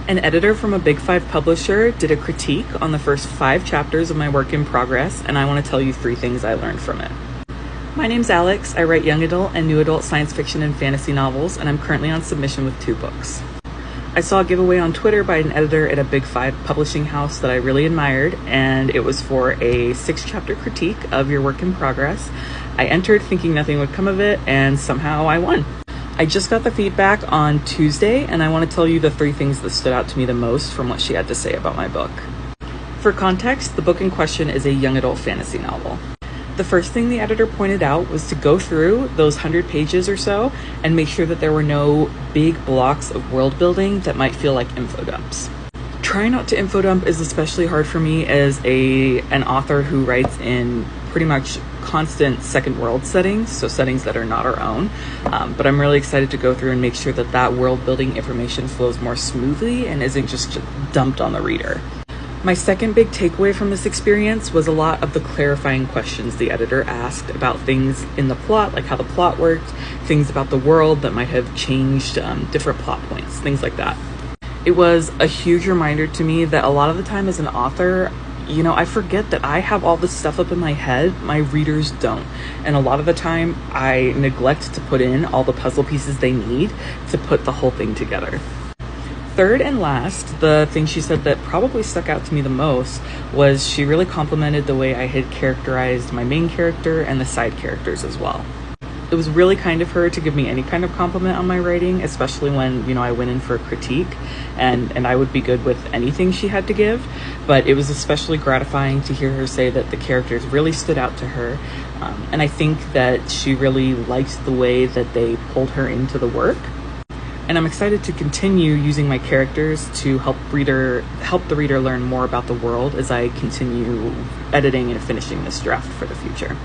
An editor from a Big Five publisher did a critique on the first 5 chapters of my work in progress, and I want to tell you 3 things I learned from it. My name's Alex. I write young adult and new adult science fiction and fantasy novels, and I'm currently on submission with 2 books. I saw a giveaway on Twitter by an editor at a Big Five publishing house that I really admired, and it was for a 6-chapter critique of your work in progress. I entered thinking nothing would come of it, and somehow I won. I just got the feedback on Tuesday, and I want to tell you the 3 things that stood out to me the most from what she had to say about my book. For context, the book in question is a young adult fantasy novel. The first thing the editor pointed out was to go through those 100 pages or so and make sure that there were no big blocks of world building that might feel like info dumps. Trying not to info dump is especially hard for me as an author who writes in pretty much constant second world settings, so settings that are not our own. But I'm really excited to go through and make sure that that world building information flows more smoothly and isn't just dumped on the reader. My second big takeaway from this experience was a lot of the clarifying questions the editor asked about things in the plot, like how the plot worked, things about the world that might have changed different plot points, things like that. It was a huge reminder to me that a lot of the time as an author, I forget that I have all this stuff up in my head, my readers don't. And a lot of the time I neglect to put in all the puzzle pieces they need to put the whole thing together. Third and last, the thing she said that probably stuck out to me the most was she really complimented the way I had characterized my main character and the side characters as well. It was really kind of her to give me any kind of compliment on my writing, especially when, I went in for a critique, and I would be good with anything she had to give, but it was especially gratifying to hear her say that the characters really stood out to her, and I think that she really liked the way that they pulled her into the work. And I'm excited to continue using my characters to help the reader learn more about the world as I continue editing and finishing this draft for the future.